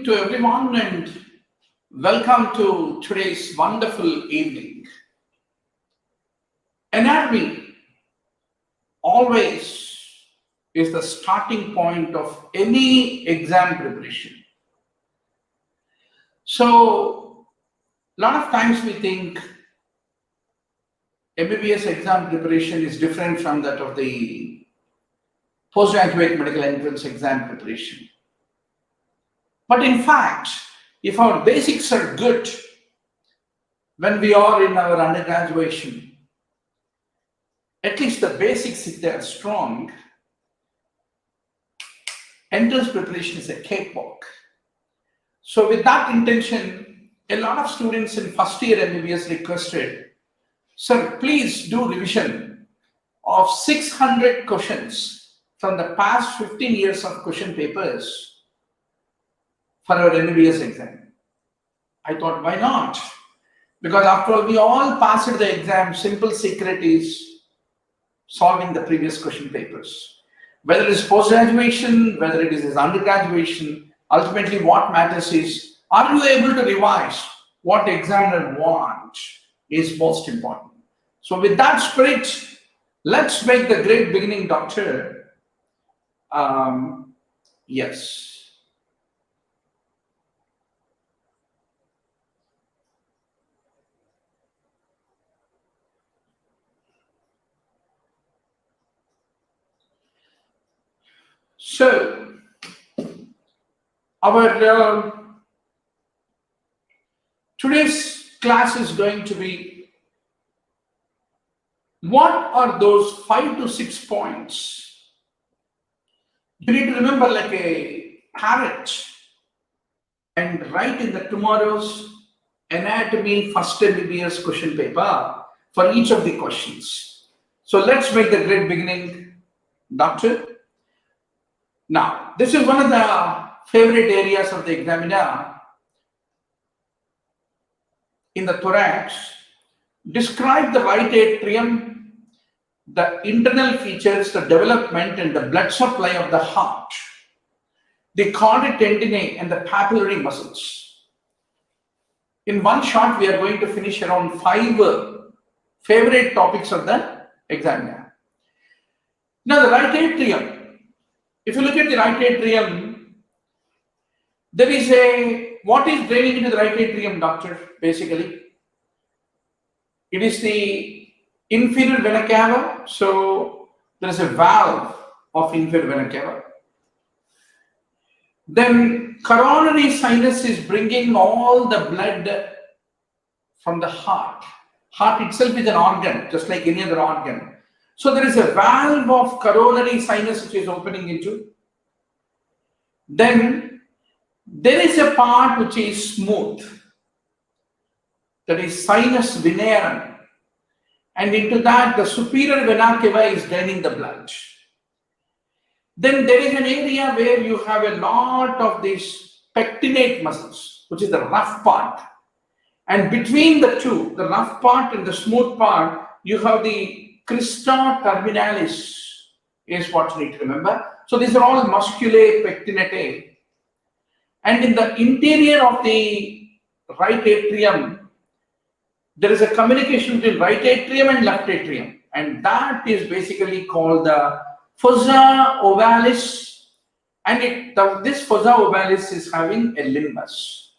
to everyone and welcome to today's wonderful evening. Anatomy always is the starting point of any exam preparation. So, a lot of times we think MBBS exam preparation is different from that of the postgraduate medical entrance exam preparation. But in fact, if our basics are good when we are in our undergraduation, at least the basics, if they are strong, entrance preparation is a cakewalk. So with that intention, a lot of students in first year MBBS requested, "Sir, please do revision of 600 questions from the past 15 years of question papers for our MBBS exam." I thought, why not? Because after all, we all passed the exam. Simple secret is solving the previous question papers. Whether it is post-graduation, whether it is undergraduation, ultimately what matters is, are you able to revise what the examiner wants is most important. So with that spirit, let's make the great beginning, Doctor. Yes. So, our today's class is going to be, what are those 5 to 6 points? You need to remember like a parrot and write in the tomorrow's anatomy first MBBS question paper for each of the questions. So let's make the great beginning, Doctor. Now, this is one of the favorite areas of the examiner. In the thorax, describe the right atrium, the internal features, the development and the blood supply of the heart, the chordae tendineae and the papillary muscles. In one shot, we are going to finish around 5 favorite topics of the examiner. Now, the right atrium. If you look at the right atrium, there is what is draining into the right atrium, Doctor, basically? It is the inferior vena cava. So there is a valve of inferior vena cava. Then coronary sinus is bringing all the blood from the heart. Heart itself is an organ, just like any other organ. So there is a valve of coronary sinus which is opening into. Then there is a part which is smooth, that is sinus venerum, and into that the superior vena cava is draining the blood. Then there is an area where you have a lot of these pectinate muscles, which is the rough part, and between the two, the rough part and the smooth part, you have the crista terminalis is what you need to remember. So these are all musculae pectinate. And in the interior of the right atrium, there is a communication between right atrium and left atrium. And that is basically called the fossa ovalis. And this fossa ovalis is having a limbus.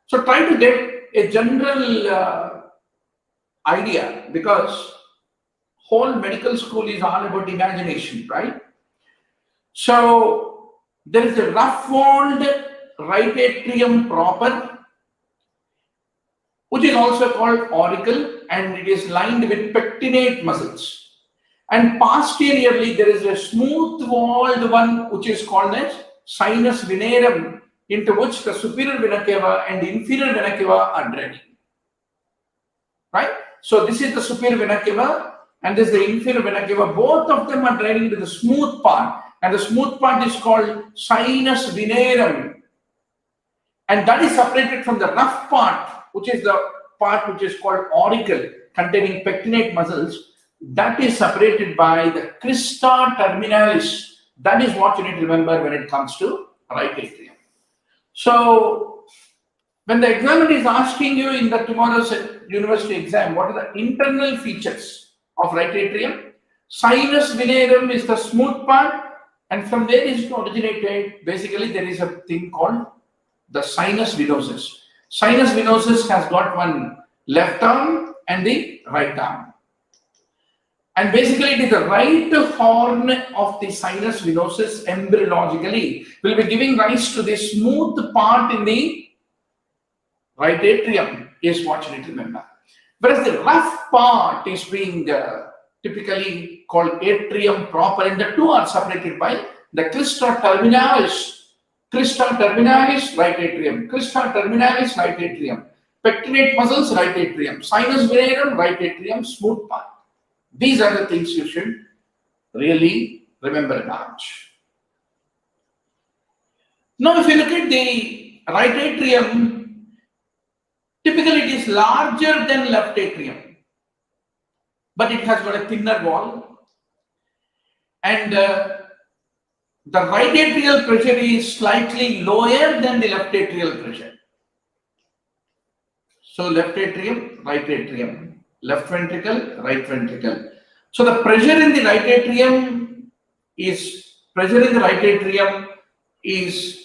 So try to get a general idea, because whole medical school is all about imagination, right? So there is a rough-walled right atrium proper, which is also called auricle, and it is lined with pectinate muscles. And posteriorly, there is a smooth-walled one, which is called as sinus venerum, into which the superior vena cava and inferior vena cava are draining. Right? So this is the superior vena cava and this is the inferior vena cava. Both of them are draining to the smooth part, and the smooth part is called sinus venerum, and that is separated from the rough part, which is the part which is called auricle, containing pectinate muscles. That is separated by the crista terminalis. That is what you need to remember when it comes to right atrium. So when the examiner is asking you in the tomorrow's university exam, what are the internal features of right atrium? Sinus venerum is the smooth part, and from where is it originated? Basically, there is a thing called the sinus venosus. Sinus venosus has got one left arm and the right arm. And basically, it is the right horn of the sinus venosus embryologically will be giving rise to the smooth part in the right atrium, is what you need to remember. Whereas the rough part is being typically called atrium proper, and the two are separated by the crista terminalis. Crista terminalis, right atrium. Crista terminalis, right atrium. Pectinate muscles, right atrium. Sinus venerum, right atrium, smooth part. These are the things you should really remember about. Now, if you look at the right atrium, typically it is larger than left atrium, but it has got a thinner wall. And the right atrial pressure is slightly lower than the left atrial pressure. So left atrium, right atrium, left ventricle, right ventricle. So the pressure in the right atrium is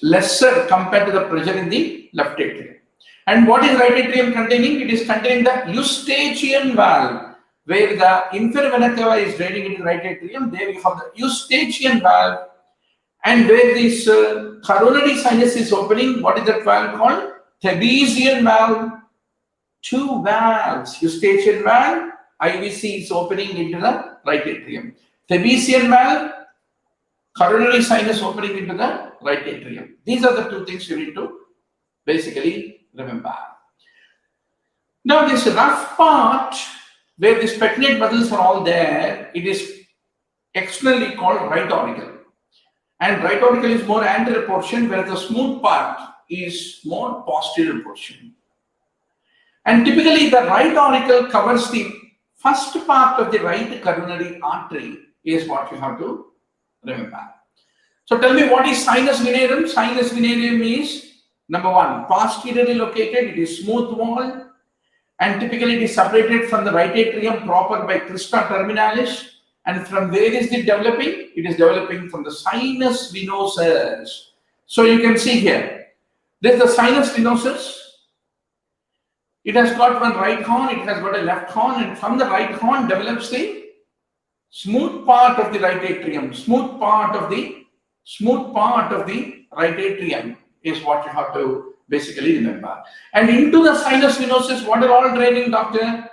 lesser compared to the pressure in the left atrium. And what is right atrium containing? It is containing the Eustachian valve, where the inferior vena cava is draining into the right atrium. There you have the Eustachian valve, and where this coronary sinus is opening, what is that valve called? Thebesian valve. Two valves, Eustachian valve, IVC is opening into the right atrium. Thebesian valve, coronary sinus opening into the right atrium. These are the two things you need to basically remember. Now this rough part, where the pectinate muscles are all there, it is externally called right auricle. And right auricle is more anterior portion, whereas the smooth part is more posterior portion. And typically the right auricle covers the first part of the right coronary artery, is what you have to remember. So tell me, what is sinus venerum? Sinus venerum is, number one, posteriorly located, it is smooth wall, and typically it is separated from the right atrium proper by crista terminalis. And from where is it developing? It is developing from the sinus venosus. So you can see here, this is the sinus venosus. It has got one right horn, it has got a left horn, and from the right horn develops the smooth part of the right atrium. Smooth part of the right atrium is what you have to basically remember. And into the sinus venosus, what are all draining, doctor?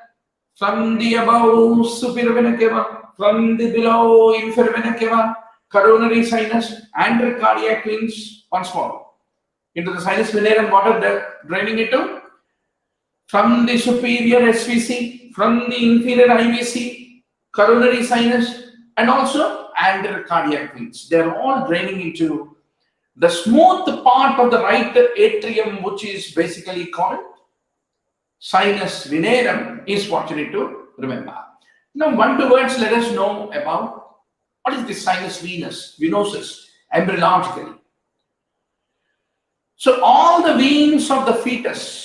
From the above superior vena cava, from the below inferior vena cava, coronary sinus, and cardiac veins. Once more, into the sinus venerum, what are draining into? From the superior SVC, from the inferior IVC, coronary sinus, and also anterior cardiac veins. They are all draining into the smooth part of the right atrium, which is basically called sinus venerum, is what you need to remember. Now, 1-2 words, let us know about what is the sinus venosus embryologically. So all the veins of the fetus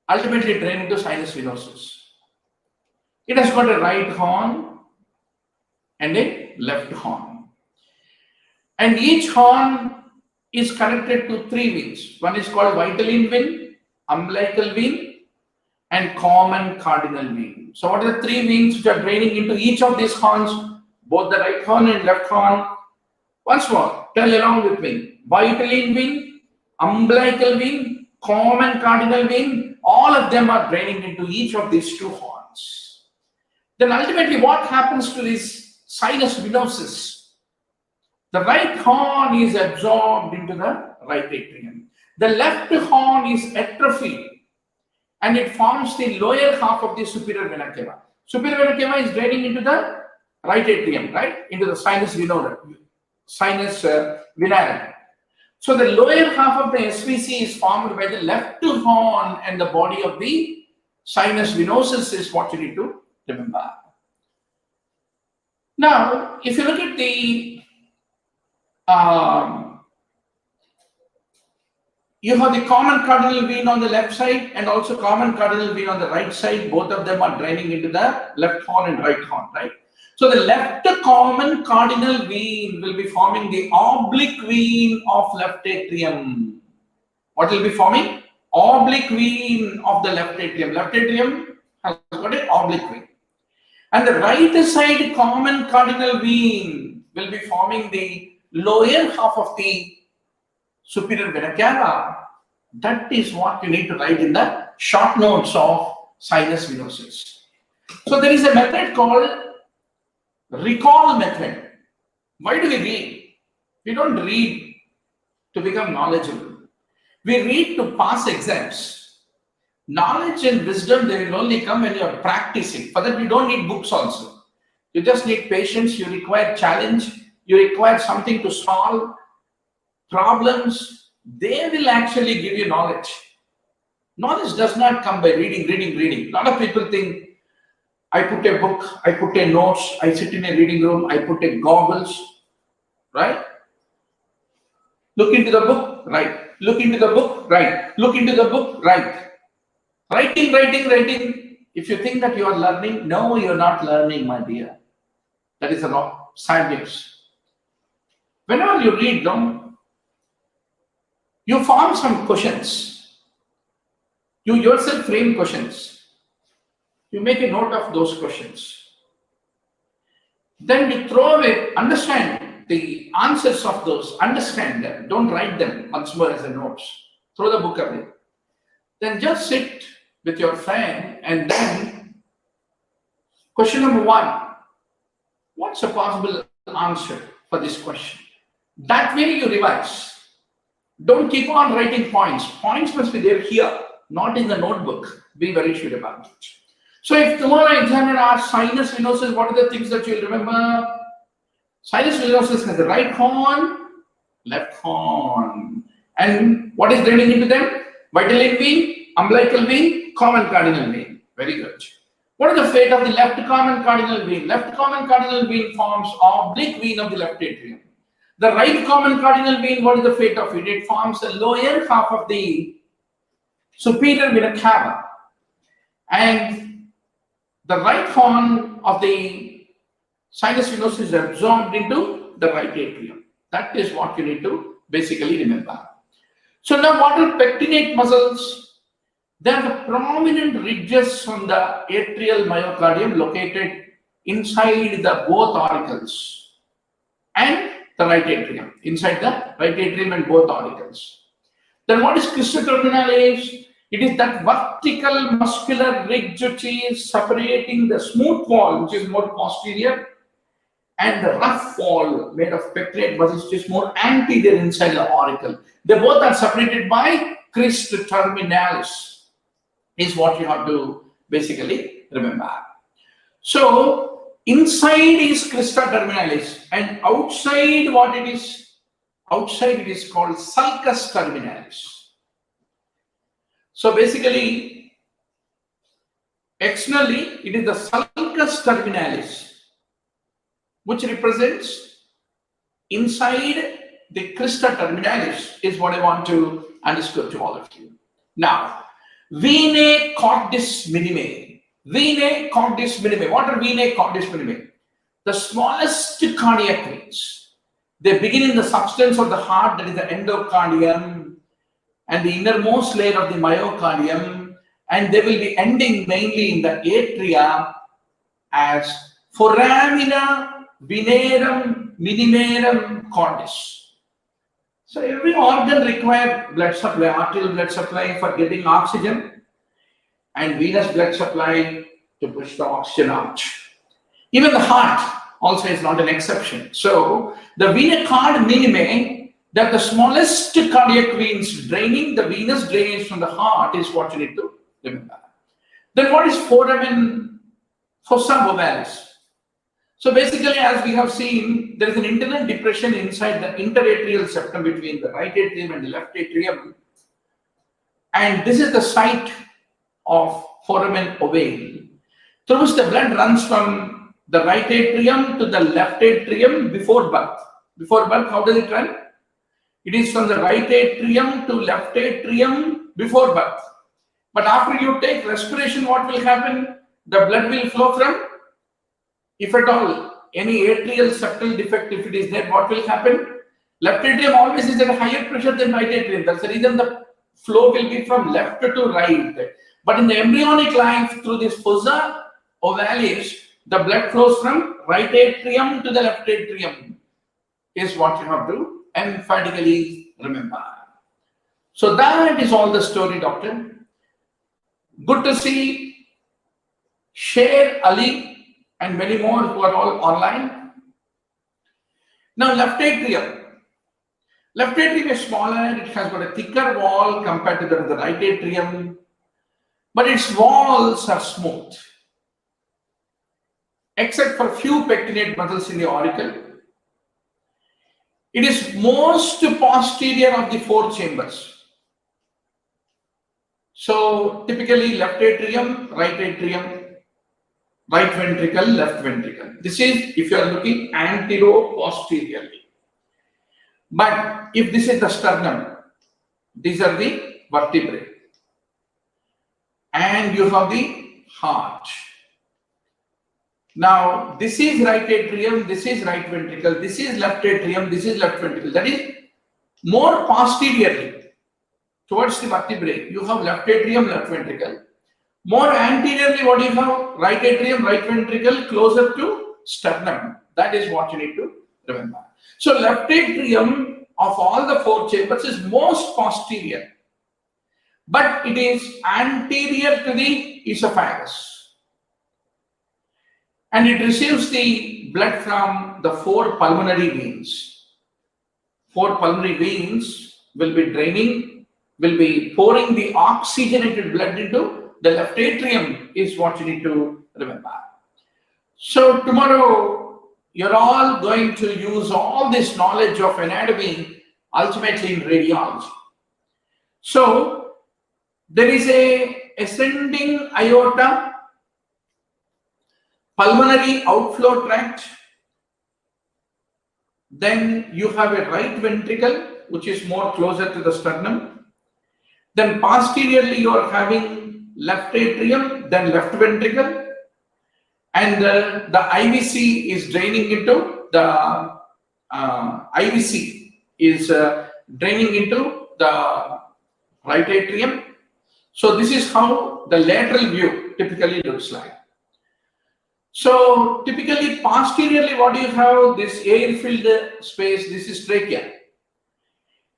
ultimately drain into sinus venosus. It has got a right horn and a left horn. And each horn is connected to 3 veins. One is called vitelline vein, umbilical vein, and common cardinal vein. So what are the 3 veins which are draining into each of these horns? Both the right horn and left horn. Once more, tell along with me. Vitelline vein, umbilical vein, common cardinal vein, all of them are draining into each of these 2 horns. Then ultimately what happens to this sinus venosus? The right horn is absorbed into the right atrium. The left horn is atrophied, and it forms the lower half of the superior vena cava. Superior vena cava is draining into the right atrium, right? Into the sinus venerum. So the lower half of the SVC is formed by the left horn, and the body of the sinus venosus is what you need to remember. Now, if you look at the You have the common cardinal vein on the left side and also common cardinal vein on the right side. Both of them are draining into the left horn and right horn, right? So the left common cardinal vein will be forming the oblique vein of left atrium. What will be forming? Oblique vein of the left atrium. Left atrium has got an oblique vein. And the right side common cardinal vein will be forming the lower half of the superior vena cava. That is what you need to write in the short notes of sinus venosus. So there is a method called recall method. Why do we read? We don't read to become knowledgeable. We read to pass exams. Knowledge and wisdom, they will only come when you are practicing. For that, you don't need books also. You just need patience. You require challenge. You require something to solve problems. They will actually give you knowledge. Knowledge does not come by reading. A lot of people think, I put a book, I put a notes, I sit in a reading room, I put a goggles, right? Look into the book, right? Look into the book, right? Look into the book, right? Writing. If you think that you are learning, no, you're not learning, my dear. That is a sad news. Whenever you read, you form some questions. You yourself frame questions. You make a note of those questions. Then you throw away, understand the answers of those, understand them. Don't write them once more as a notes. Throw the book away. Then just sit with your friend and then question number 1. What's a possible answer for this question? That way you revise. Don't keep on writing points. Points must be there here, not in the notebook. Be very sure about it. So if tomorrow examiner asks sinus venosus, what are the things that you'll remember? Sinus venosus has the right horn, left horn. And what is draining into them? Vital vein, umbilical vein, common cardinal vein. Very good. What is the fate of the left common cardinal vein? Left common cardinal vein forms oblique vein of the left atrium. The right common cardinal vein, what is the fate of it? It forms the lower half of the superior vena cava. And the right horn of the sinus venosus is absorbed into the right atrium. That is what you need to basically remember. So now what are pectinate muscles? They are the prominent ridges on the atrial myocardium located inside the both auricles and the right atrium. Inside the right atrium and both auricles. Then what is crista terminalis? It is that vertical muscular ridge which is separating the smooth wall, which is more posterior, and the rough wall made of pectinate muscles, which is more anterior inside the auricle. They both are separated by crista terminalis, is what you have to basically remember. So, inside is crista terminalis, and outside what it is? Outside it is called sulcus terminalis. So basically, externally, it is the sulcus terminalis, which represents inside the crista terminalis, is what I want to underscore to all of you. Now, venae cordis minime. Venae cordis minime. What are venae cordis minime? The smallest cardiac veins. They begin in the substance of the heart, that is the endocardium, and the innermost layer of the myocardium, and they will be ending mainly in the atria as foramina venarum minimarum cordis. So every organ requires blood supply, arterial blood supply for getting oxygen, and venous blood supply to push the oxygen out. Even the heart also is not an exception. So the vena cord minime, that the smallest cardiac veins draining the venous drainage from the heart, is what you need to remember. Then what is foramen fossa ovalis? So basically, as we have seen, there is an internal depression inside the interatrial septum between the right atrium and the left atrium. And this is the site of foramen ovale, through which the blood runs from the right atrium to the left atrium before birth. Before birth, how does it run? It is from the right atrium to left atrium before birth. But after you take respiration, what will happen? The blood will flow from, if at all, any atrial septal defect, if it is there, what will happen? Left atrium always is at a higher pressure than right atrium. That's the reason the flow will be from left to right. But in the embryonic life, through this fossa ovalis, the blood flows from right atrium to the left atrium, is what you have to emphatically remember. So that is all the story, doctor. Good to see Sher Ali and many more who are all online. Now, left atrium. Left atrium is smaller, it has got a thicker wall compared to the right atrium, but its walls are smooth, except for few pectinate muscles in the auricle. It is most posterior of the four chambers. So typically left atrium, right ventricle, left ventricle. This is if you are looking antero-posteriorly. But if this is the sternum, these are the vertebrae. And you have the heart. Now, this is right atrium, this is right ventricle, this is left atrium, this is left ventricle. That is more posteriorly towards the vertebrae. You have left atrium, left ventricle. More anteriorly, what do you have? Right atrium, right ventricle, closer to sternum. That is what you need to remember. So, left atrium of all the four chambers is most posterior, but it is anterior to the esophagus. And it receives the blood from the four pulmonary veins. Four pulmonary veins will be pouring the oxygenated blood into the left atrium, is what you need to remember. So tomorrow, you're all going to use all this knowledge of anatomy ultimately in radiology. So there is a ascending aorta, pulmonary outflow tract, then you have a right ventricle which is more closer to the sternum, then posteriorly you are having left atrium, then left ventricle, and the IVC is draining into the draining into the right atrium. So this is how the lateral view typically looks like. So typically posteriorly, what do you have? This air-filled space, this is trachea,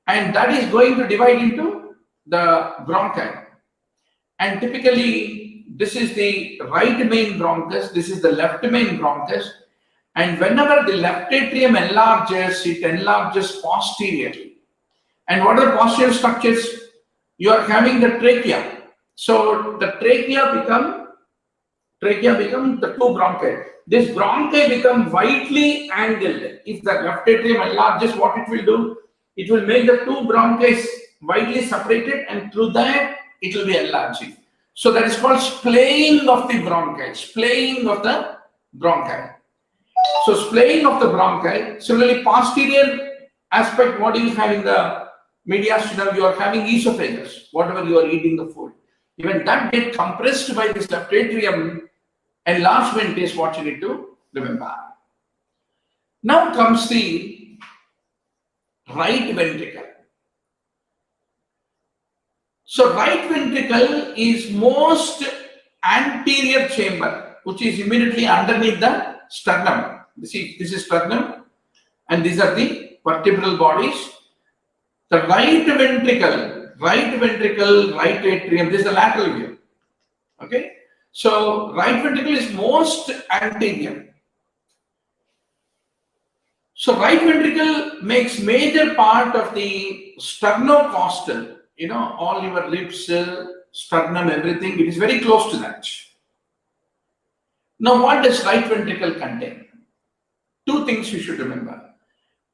and that is going to divide into the bronchi. And typically this is the right main bronchus, this is the left main bronchus, and whenever the left atrium enlarges, it enlarges posteriorly. And what are the posterior structures? You are having the trachea. So the trachea become the two bronchi. This bronchi become widely angled. If the left atrium enlarges, what it will do? It will make the two bronchi widely separated, and through that it will be enlarging. So that is called splaying of the bronchi. Splaying of the bronchi. So splaying of the bronchi. Similarly, posterior aspect, what do you have in the mediastinum? You are having esophagus, whatever you are eating the food. Even that get compressed by this left atrium enlargement is what you need to remember. Now comes the right ventricle. So right ventricle is most anterior chamber, which is immediately underneath the sternum. See, this is sternum, and these are the vertebral bodies. The right ventricle, right atrium, this is the lateral view. Okay, so right ventricle is most anterior. So right ventricle makes major part of the sternocostal. You know, all your ribs, sternum, everything, it is very close to that. Now, what does right ventricle contain? Two things you should remember.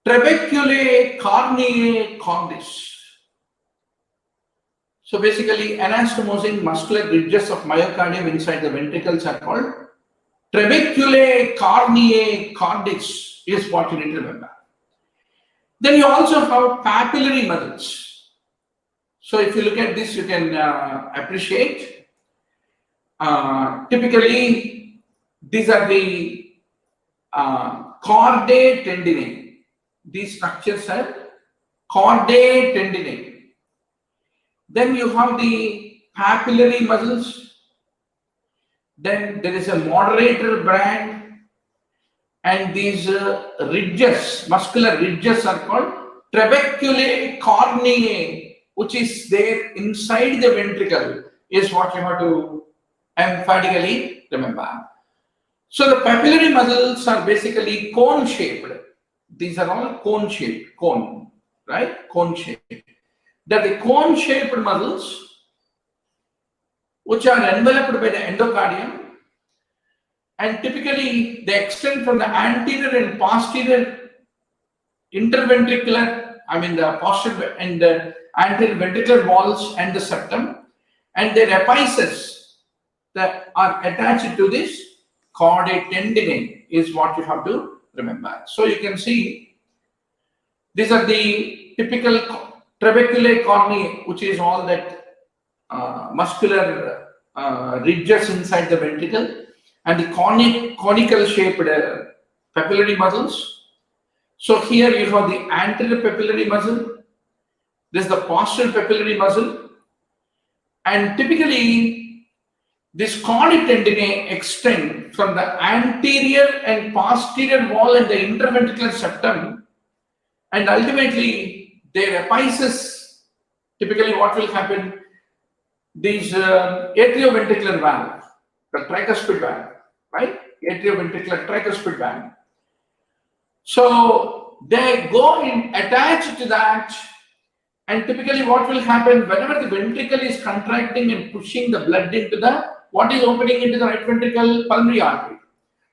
Trabeculae corneae cordis. So basically, anastomosing muscular ridges of myocardium inside the ventricles are called trabeculae corneae cordis, is what you need to remember. Then you also have papillary muscles. So if you look at this, you can appreciate. Typically, these are the chordae tendinae. These structures are chordae tendinae. Then you have the papillary muscles. Then there is a moderator band, and these ridges, muscular ridges, are called trabeculae corneae, which is there inside the ventricle, is what you have to emphatically remember. So the papillary muscles are basically cone shaped. These are all cone shaped, cone, right? Cone shaped. They're the cone shaped muscles which are enveloped by the endocardium, and typically they extend from the anterior and posterior interventricular, the posterior and the anterior ventricular walls and the septum, and their apices that are attached to this chordae tendinae is what you have to remember. So you can see these are the typical trabeculae corneae, which is all that muscular ridges inside the ventricle, and the conical shaped papillary muscles. So here you have the anterior papillary muscle, this is the posterior papillary muscle, and typically this chordae tendinae extend from the anterior and posterior wall and the interventricular septum, and ultimately their apices, typically what will happen, these atrioventricular valve, the tricuspid valve, right? Atrioventricular tricuspid valve. So they go in attached to that, and typically what will happen whenever the ventricle is contracting and pushing the blood into the, what is opening into the right ventricle? Pulmonary artery.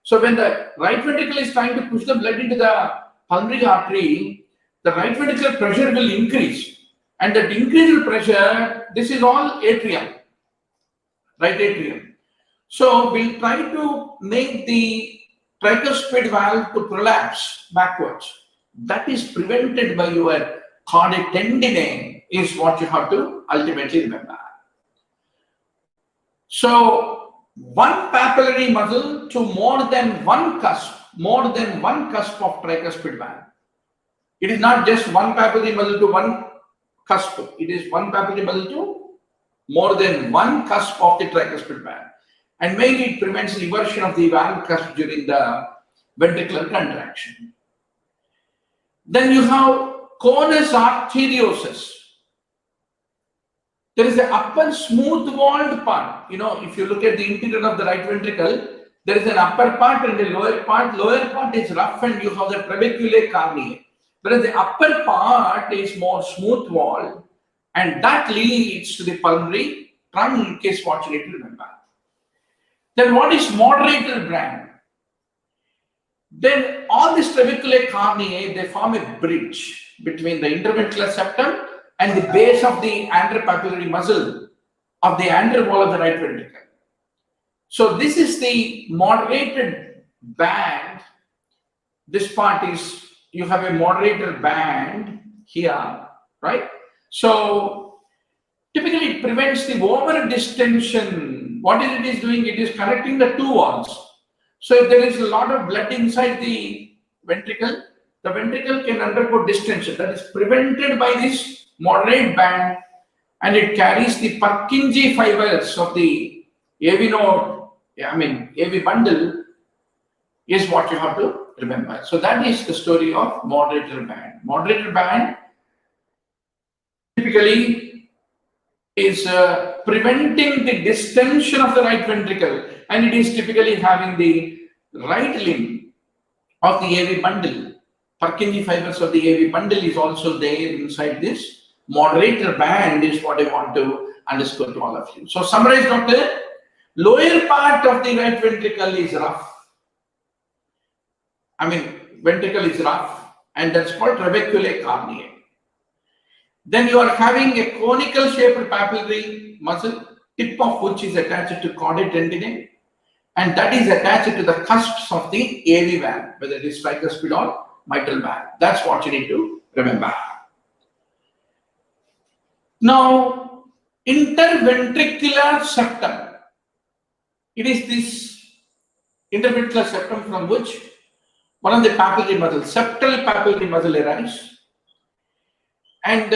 So when the right ventricle is trying to push the blood into the pulmonary artery, the right ventricular pressure will increase, and that increased pressure, this is all atrium, right atrium. So we'll try to make the tricuspid valve to prolapse backwards. That is prevented by your chordae tendinae, is what you have to ultimately remember. So one papillary muscle to more than one cusp of tricuspid valve. It is not just one papillary muscle to one cusp. It is one papillary muscle to more than one cusp of the tricuspid valve. And mainly it prevents inversion of the valve cusp during the ventricular contraction. Then you have conus arteriosus. There is an upper smooth walled part. If you look at the interior of the right ventricle, there is an upper part and a lower part. Lower part is rough and you have the trabeculae corneae. Whereas the upper part is more smooth walled, and that leads to the pulmonary trunk, is what you need to remember. Then what is moderator band? Then all these trabeculae corneae, they form a bridge between the interventricular septum and the base of the anterior papillary muscle of the anterior wall of the right ventricle. So this is the moderated band. This part is, you have a moderator band here, right? So typically it prevents the over distension. What is it is doing? It is connecting the two walls. So if there is a lot of blood inside the ventricle can undergo distension. That is prevented by this moderate band, and it carries the Purkinje fibers of the AV node, AV bundle, is what you have to remember. So that is the story of moderator band. Moderator band typically is preventing the distension of the right ventricle, and it is typically having the right limb of the AV bundle. Purkinje fibers of the AV bundle is also there inside this. Moderator band is what I want to underscore to all of you. So summarize, doctor. Lower part of the right ventricle is rough. Ventricle is rough, and that's called trabeculae corneae. Then you are having a conical shaped papillary muscle, tip of which is attached to chordae tendinae, and that is attached to the cusps of the AV valve, whether it is tricuspid or mitral valve. That's what you need to remember. Now, interventricular septum. It is this interventricular septum from which one of the papillary muscles, septal papillary muscle arises. And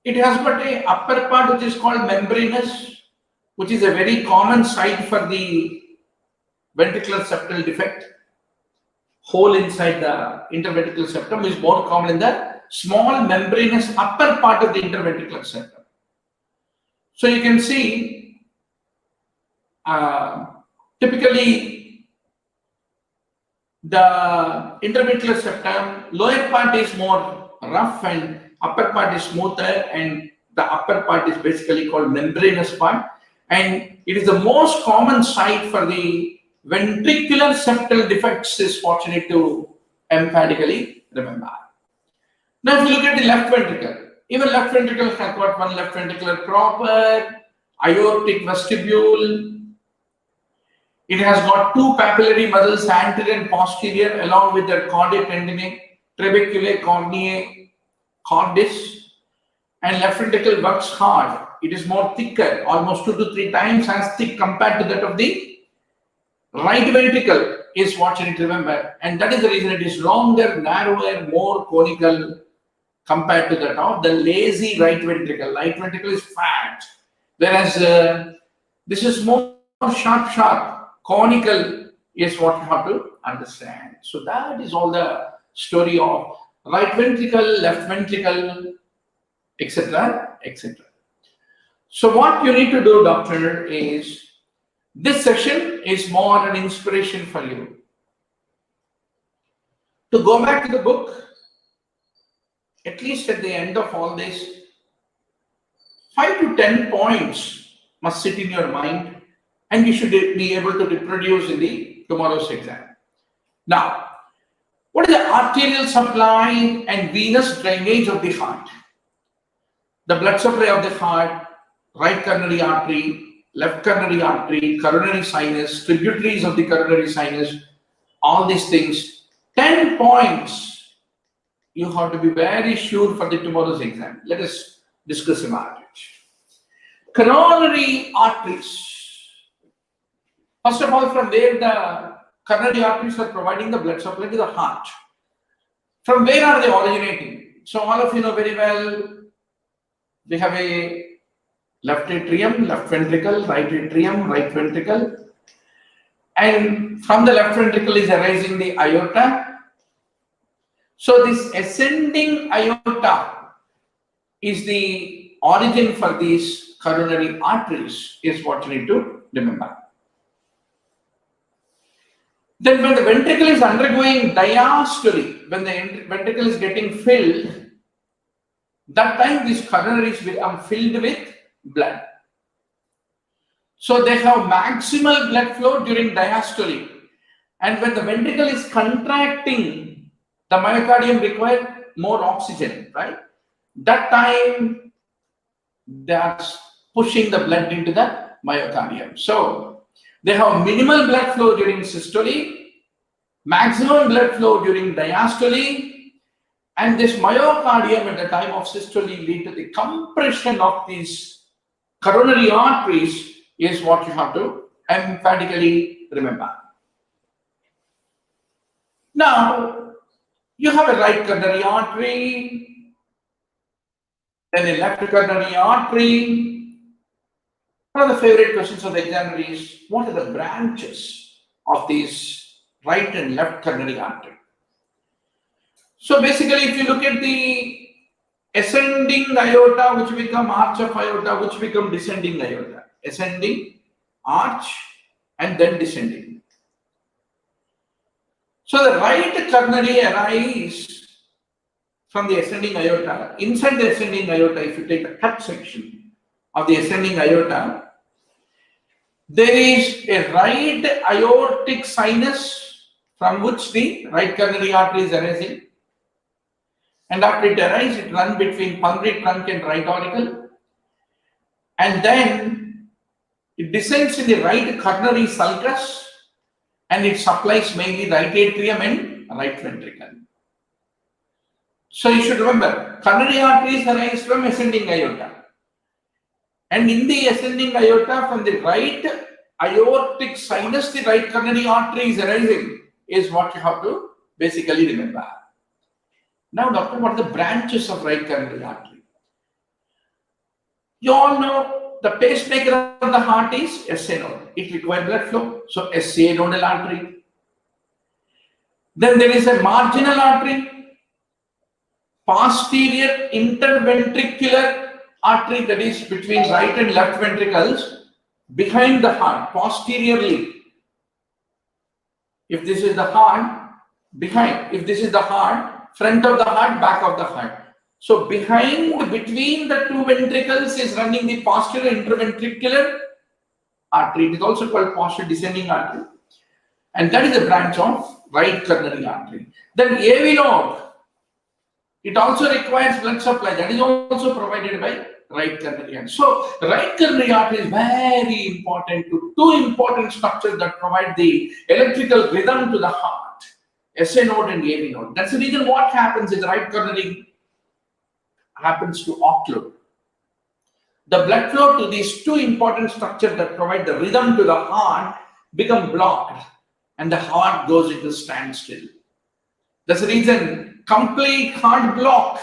it has got a upper part which is called membranous, which is a very common site for the ventricular septal defect. Hole inside the interventricular septum is more common in the small membranous upper part of the interventricular septum. So you can see typically the interventricular septum lower part is more rough and upper part is smoother, and the upper part is basically called membranous part, and it is the most common site for the ventricular septal defects, is what you need to emphatically remember. Now if you look at the left ventricle, even left ventricle has got one left ventricular proper, aortic vestibule. It has got two papillary muscles, anterior and posterior, along with their chordae tendineae, trabeculae, corneae, cordis, and left ventricle works hard. It is more thicker, almost 2 to 3 times as thick compared to that of the right ventricle, is what you need to remember. And that is the reason it is longer, narrower, more conical compared to that of the lazy right ventricle. Right ventricle is fat, whereas this is more sharp, conical is what you have to understand. So that is all the story of right ventricle, left ventricle, etc., etc. So what you need to do, doctor, is this session is more an inspiration for you to go back to the book. At least at the end of all this, 5 to 10 points must sit in your mind, and you should be able to reproduce in the tomorrow's exam. Now, what is the arterial supply and venous drainage of the heart? The blood supply of the heart, right coronary artery, left coronary artery, coronary sinus, tributaries of the coronary sinus, all these things. 10 points you have to be very sure for the tomorrow's exam. Let us discuss about it. Coronary arteries. First of all, from where the coronary arteries are providing the blood supply to the heart. From where are they originating? So all of you know very well, we have a left atrium, left ventricle, right atrium, right ventricle. And from the left ventricle is arising the aorta. So this ascending aorta is the origin for these coronary arteries, is what you need to remember. Then when the ventricle is undergoing diastole, when the ventricle is getting filled, that time these coronaries become filled with blood. So they have maximal blood flow during diastole. And when the ventricle is contracting, the myocardium requires more oxygen, right? That time they are pushing the blood into the myocardium. So they have minimal blood flow during systole, maximum blood flow during diastole, and this myocardium at the time of systole lead to the compression of these coronary arteries, is what you have to emphatically remember. Now, you have a right coronary artery, then a left coronary artery. One of the favorite questions of the examiner is, what are the branches of these right and left coronary artery? So basically, if you look at the ascending aorta, which become arch of aorta, which become descending aorta, ascending, arch, and then descending. So the right coronary arises from the ascending aorta. Inside the ascending aorta, if you take the cut section of the ascending aorta, there is a right aortic sinus from which the right coronary artery is arising. And after it arises, it runs between pulmonary trunk and right auricle. And then it descends in the right coronary sulcus, and it supplies mainly right atrium and right ventricle. So you should remember, coronary arteries arise from ascending aorta. And in the ascending aorta, from the right aortic sinus, the right coronary artery is arising, is what you have to basically remember. Now, doctor, what are the branches of right coronary artery? You all know the pacemaker of the heart is SA node. It requires blood flow. So, SA nodal artery. Then there is a marginal artery, posterior interventricular artery, that is between right and left ventricles, behind the heart, posteriorly. If this is the heart, behind. If this is the heart, front of the heart, back of the heart. So behind, between the two ventricles is running the posterior interventricular artery. It is also called posterior descending artery. And that is a branch of right coronary artery. Then AV node, it also requires blood supply. That is also provided by right coronary artery. So right coronary artery is very important to two important structures that provide the electrical rhythm to the heart. SA node and AV node. That's the reason what happens is right coronary happens to occlude. The blood flow to these two important structures that provide the rhythm to the heart become blocked and the heart goes into standstill. That's the reason complete heart block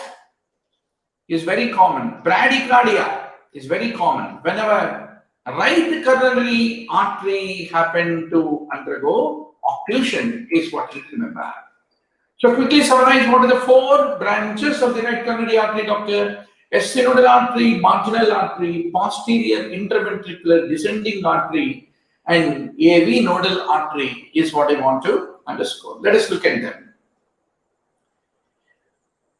is very common. Bradycardia is very common. Whenever right coronary artery happen to undergo occlusion is what you remember. So quickly summarize what are the four branches of the right coronary artery, doctor. SA nodal artery, marginal artery, posterior interventricular descending artery, and AV nodal artery is what I want to underscore. Let us look at them.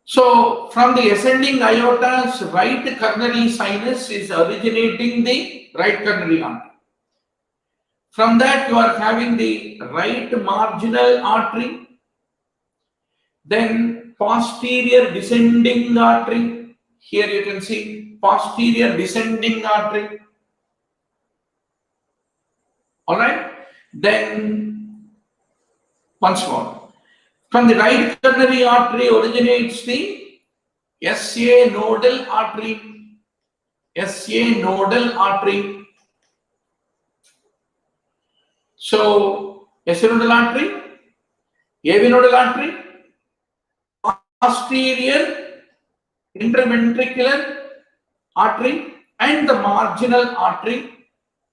So from the ascending aorta's right coronary sinus is originating the right coronary artery. From that you are having the right marginal artery, then posterior descending artery. Here you can see posterior descending artery. Alright. Then once more. From the right coronary artery originates the SA nodal artery. SA nodal artery. So SA nodal artery, AV nodal artery, posterior interventricular artery, and the marginal artery.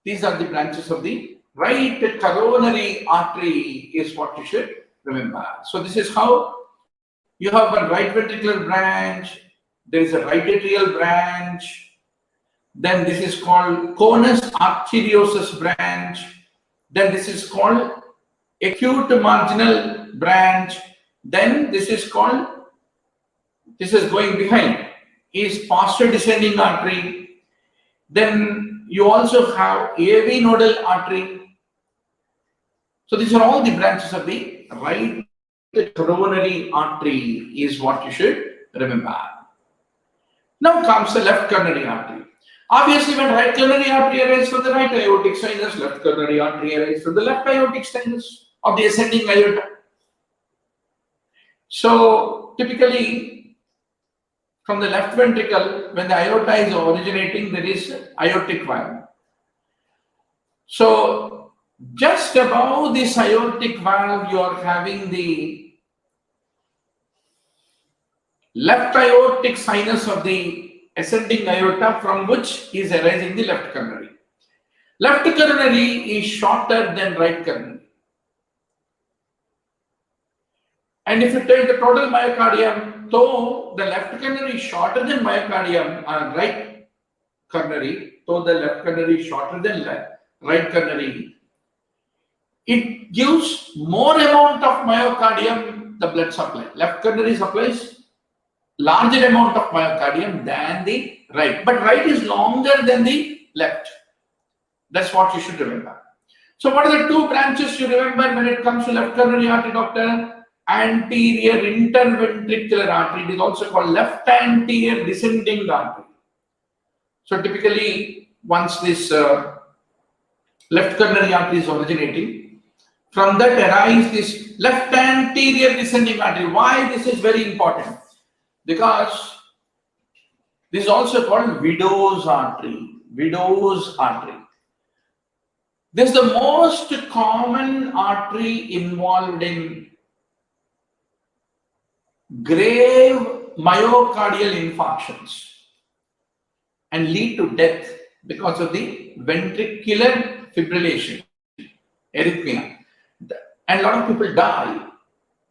These are the branches of the right coronary artery is what you should remember. So this is how you have a right ventricular branch, there is a right atrial branch, then this is called conus arteriosus branch, then this is called acute marginal branch, then this is called, this is going behind, is posterior descending artery. Then you also have AV nodal artery. So these are all the branches of the right coronary artery is what you should remember. Now comes the left coronary artery. Obviously, when right coronary artery arises from the right aortic sinus, left coronary artery arises from the left aortic sinus of the ascending aorta. So typically, from the left ventricle, when the aorta is originating, there is aortic valve. So just above this aortic valve, you are having the left aortic sinus of the ascending aorta, from which is arising the left coronary. Left coronary is shorter than right coronary. And if you take the total myocardium, though the left coronary is shorter than myocardium and right coronary, though the left coronary is shorter than right coronary, it gives more amount of myocardium, the blood supply. Left coronary supplies larger amount of myocardium than the right. But right is longer than the left. That's what you should remember. So what are the two branches you remember when it comes to left coronary artery, doctor? Anterior interventricular artery. It is also called left anterior descending artery. So typically, once this left coronary artery is originating, from that arises this left anterior descending artery. Why this is very important? because this is also called Widow's artery. Widow's artery. This is the most common artery involved in grave myocardial infarctions and lead to death because of the ventricular fibrillation, arrhythmia. And a lot of people die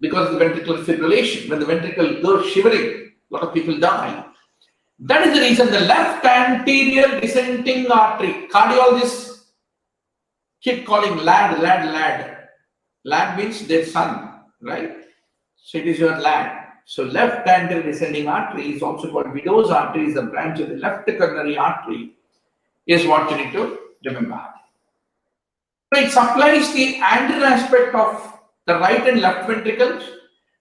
because of the ventricular fibrillation. When the ventricle goes shivering, a lot of people die. That is the reason the left anterior descending artery, cardiologists keep calling lad, lad, lad. Lad means their son, right? So it is your lad. So left anterior descending artery is also called Widow's artery, is a branch of the left coronary artery, is what you need to remember. So it supplies the anterior aspect of the right and left ventricles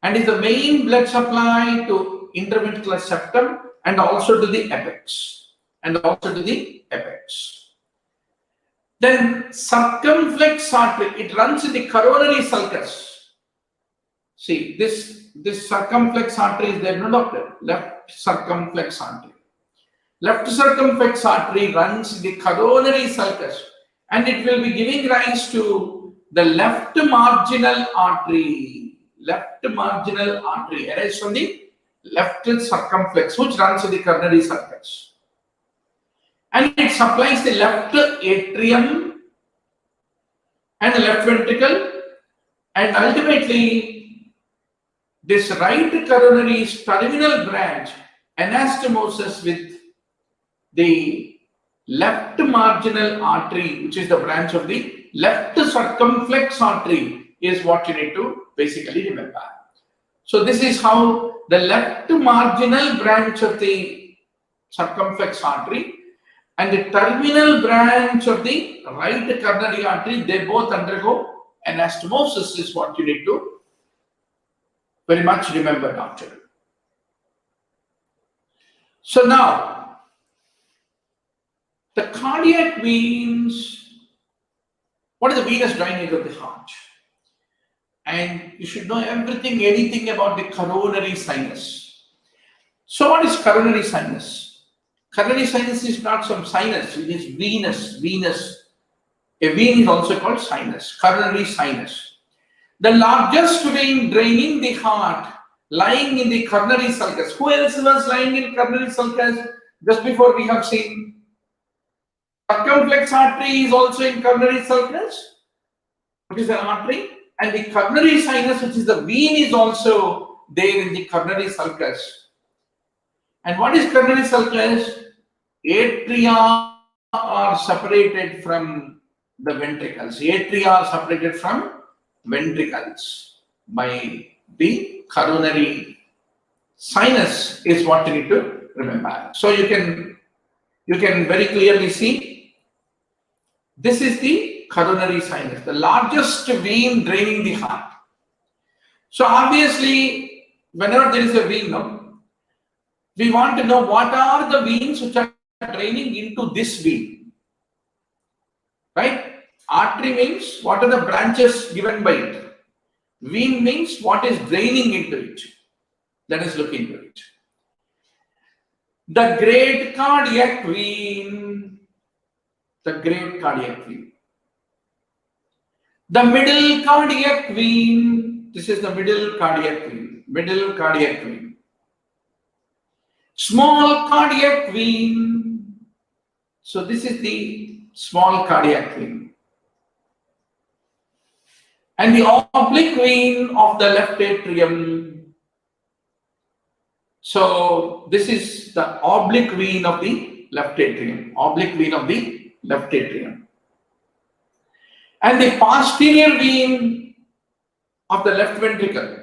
and is the main blood supply to interventricular septum and also to the apex. Then circumflex artery, it runs in the coronary sulcus. See, this circumflex artery is there, no doctor? Left circumflex artery. Left circumflex artery runs in the coronary sulcus and it will be giving rise to the left marginal artery. Left marginal artery arises from the left circumflex, which runs in the coronary sulcus. And it supplies the left atrium and the left ventricle, and ultimately this right coronary's terminal branch, anastomosis with the left marginal artery, which is the branch of the left circumflex artery, is what you need to basically remember. So this is how the left marginal branch of the circumflex artery and the terminal branch of the right coronary artery, they both undergo anastomosis, is what you need to very much remember, doctor. So now, the cardiac veins, what is the venous drainage of the heart? And you should know anything about the coronary sinus. So what is coronary sinus? Coronary sinus is not some sinus, it is venous. A vein is also called sinus, coronary sinus. The largest vein draining the heart, lying in the coronary sulcus. Who else was lying in coronary sulcus? Just before we have seen, circumflex artery is also in coronary sulcus, which is an artery. And the coronary sinus, which is the vein, is also there in the coronary sulcus. And what is coronary sulcus? Atria are separated from the ventricles. Atria are separated from ventricles by the coronary sinus, is what you need to remember. So you can very clearly see this is the coronary sinus, the largest vein draining the heart. So obviously, whenever there is a vein, we want to know what are the veins which are draining into this vein, right? Artery means what are the branches given by it. Vein means what is draining into it. Let us look into it. The great cardiac vein, the middle cardiac vein, this is the middle cardiac vein. Small cardiac vein, so this is the small cardiac vein. And the oblique vein of the left atrium. So this is the oblique vein of the left atrium, And the posterior vein of the left ventricle.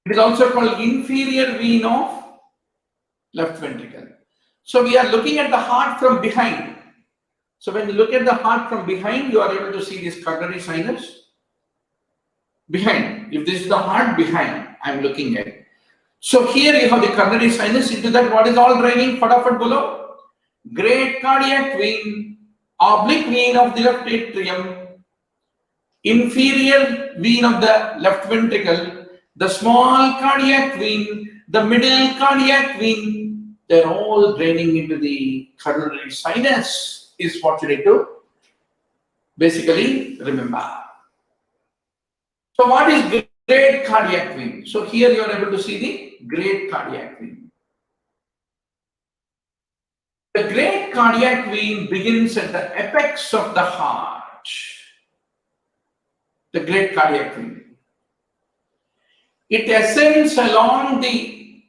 It is also called inferior vein of left ventricle. So we are looking at the heart from behind. So when you look at the heart from behind, you are able to see this coronary sinus behind. If this is the heart behind, I am looking at. So here you have the coronary sinus. Into that, what is all draining? Fatafat below. Great cardiac vein, oblique vein of the left atrium, inferior vein of the left ventricle, the small cardiac vein, the middle cardiac vein, they're all draining into the coronary sinus, is what you need to basically remember. So what is great cardiac vein? So here you are able to see the great cardiac vein. The great cardiac vein begins at the apex of the heart. The great cardiac vein. It ascends along the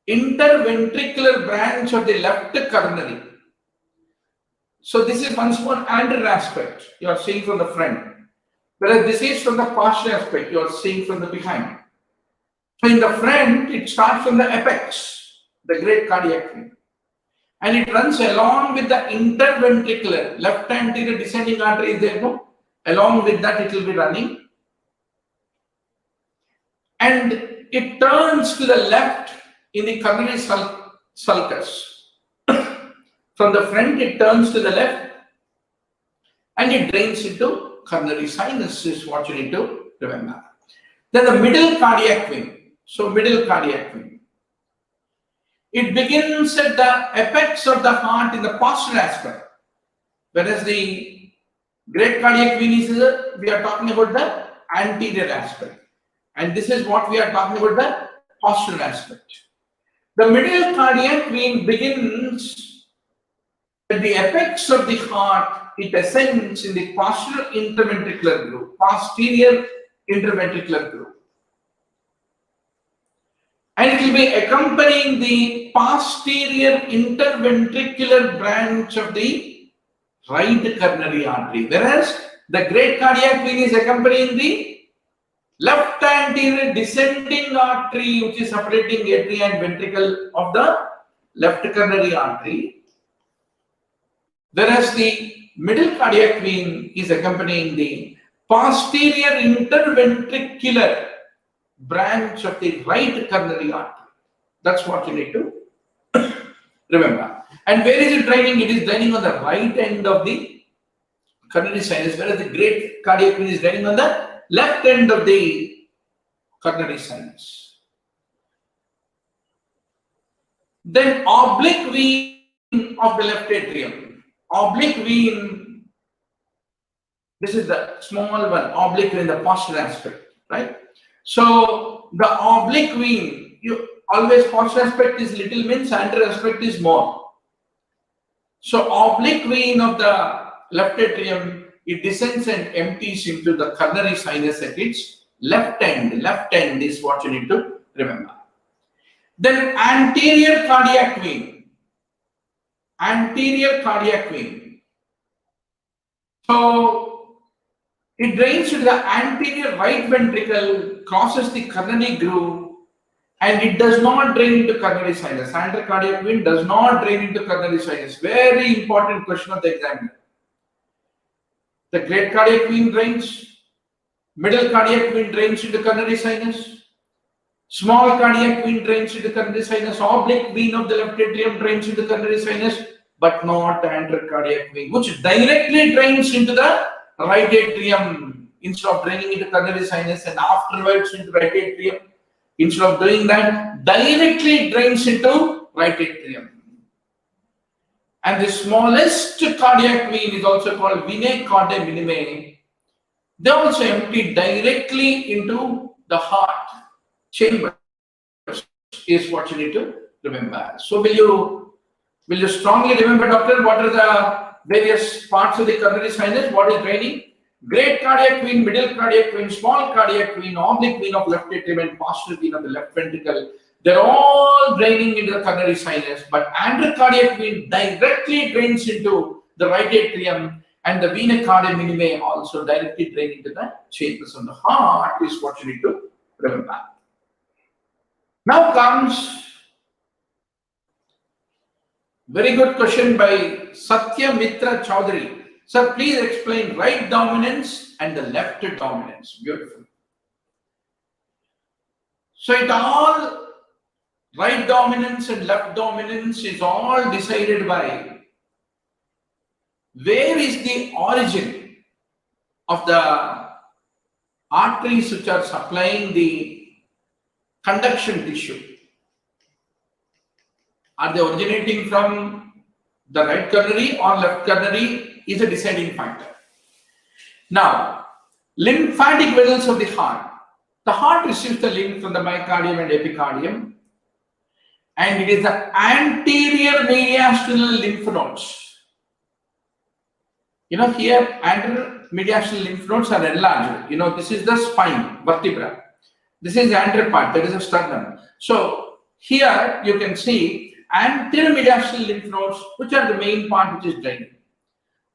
interventricular branch of the left coronary. So this is once more anterior aspect you are seeing from the front, whereas this is from the posterior aspect you are seeing from the behind. So in the front, it starts from the apex, the great cardiac vein, and it runs along with the interventricular, left anterior descending artery is there, no? Along with that it will be running, and it turns to the left in the coronary sulcus. From the front it turns to the left and it drains into coronary sinus, is what you need to remember. Then the middle cardiac vein. So middle cardiac vein. It begins at the apex of the heart in the posterior aspect, whereas the great cardiac vein is, we are talking about the anterior aspect, and this is what we are talking about, the posterior aspect. The middle cardiac vein begins at the apex of the heart. It ascends in the posterior interventricular groove, and it will be accompanying the posterior interventricular branch of the right coronary artery, whereas the great cardiac vein is accompanying the left anterior descending artery, which is separating atria and ventricle of the left coronary artery, whereas the middle cardiac vein is accompanying the posterior interventricular branch of the right coronary artery. That's what you need to remember. And where is it draining? It is draining on the right end of the coronary sinus, whereas the great cardiac vein is draining on the left end of the coronary sinus. Then oblique vein of the left atrium. Oblique vein, this is the small one, oblique vein, the posterior aspect, right? So the oblique vein, you always posterior aspect is little, means anterior aspect is more. So oblique vein of the left atrium, it descends and empties into the coronary sinus at its left end. Left end is what you need to remember. Then anterior cardiac vein. Anterior cardiac vein. So it drains to the anterior right ventricle, crosses the coronary groove, and it does not drain into coronary sinus. Anterior cardiac vein does not drain into coronary sinus. Very important question of the examiner. The great cardiac vein drains, middle cardiac vein drains into coronary sinus, small cardiac vein drains into coronary sinus, oblique vein of the left atrium drains into coronary sinus, but not anterior cardiac vein, which directly drains into the right atrium instead of draining into coronary sinus and afterwards into right atrium. Instead of doing that, directly drains into right atrium. And the smallest cardiac vein is also called venae caudae minime. They also empty directly into the heart chamber, is what you need to remember. So will you strongly remember, doctor, what are the various parts of the coronary sinus? What is draining? Great cardiac vein, middle cardiac vein, small cardiac vein, oblique vein of left atrium, and posterior vein of the left ventricle. They're all draining into the coronary sinus, but anterior cardiac vein directly drains into the right atrium, and the venae caudae minime also directly drain into the chambers of the heart, is what you need to remember. Now comes very good question by Satya Mitra Chaudhary. Sir, please explain right dominance and the left dominance. Beautiful. So it all, right dominance and left dominance is all decided by where is the origin of the arteries which are supplying the conduction tissue. Are they originating from the right coronary or left coronary is a deciding factor. Now, lymphatic vessels of the heart. The heart receives the lymph from the myocardium and epicardium, and it is the anterior mediastinal lymph nodes. Here anterior mediastinal lymph nodes are enlarged. This is the spine, vertebra. This is the anterior part, that is a sternum. So here you can see anterior mediastinal lymph nodes, which are the main part which is draining.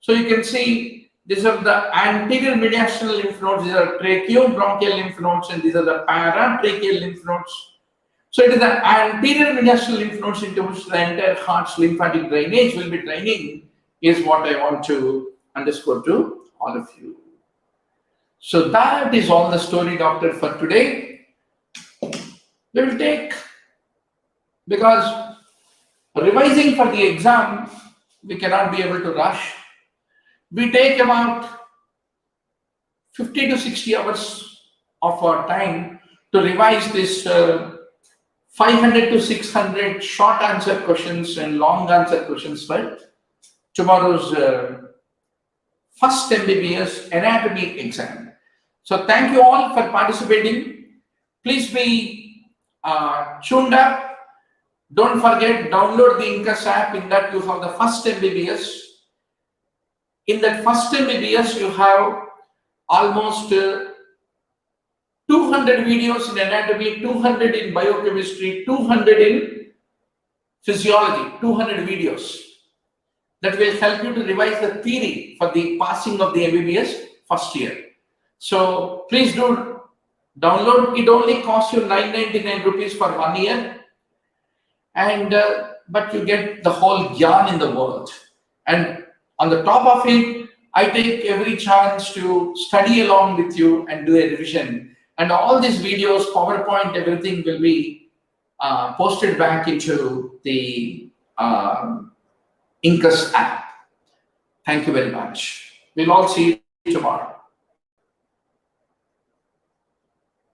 So you can see these are the anterior mediastinal lymph nodes, these are tracheobronchial lymph nodes, and these are the paratracheal lymph nodes. So it is the anterior mediastinal lymph nodes into which the entire heart's lymphatic drainage will be draining, is what I want to underscore to all of you. So that is all the story, doctor, for today. We will take, because revising for the exam, we cannot be able to rush. We take about 50 to 60 hours of our time to revise this 500 to 600 short answer questions and long answer questions for tomorrow's first MBBS anatomy exam. So thank you all for participating. Please be tuned up. Don't forget, download the Incus app. In that you have the first MBBS. In that first MBBS you have almost 200 videos in anatomy, 200 in biochemistry, 200 in physiology, 200 videos. That will help you to revise the theory for the passing of the MBBS first year. So please do download. It only costs you 999 rupees for 1 year, and but you get the whole yarn in the world. And on the top of it, I take every chance to study along with you and do a revision. And all these videos, PowerPoint, everything will be posted back into the Incus app. Thank you very much. We'll all see you tomorrow.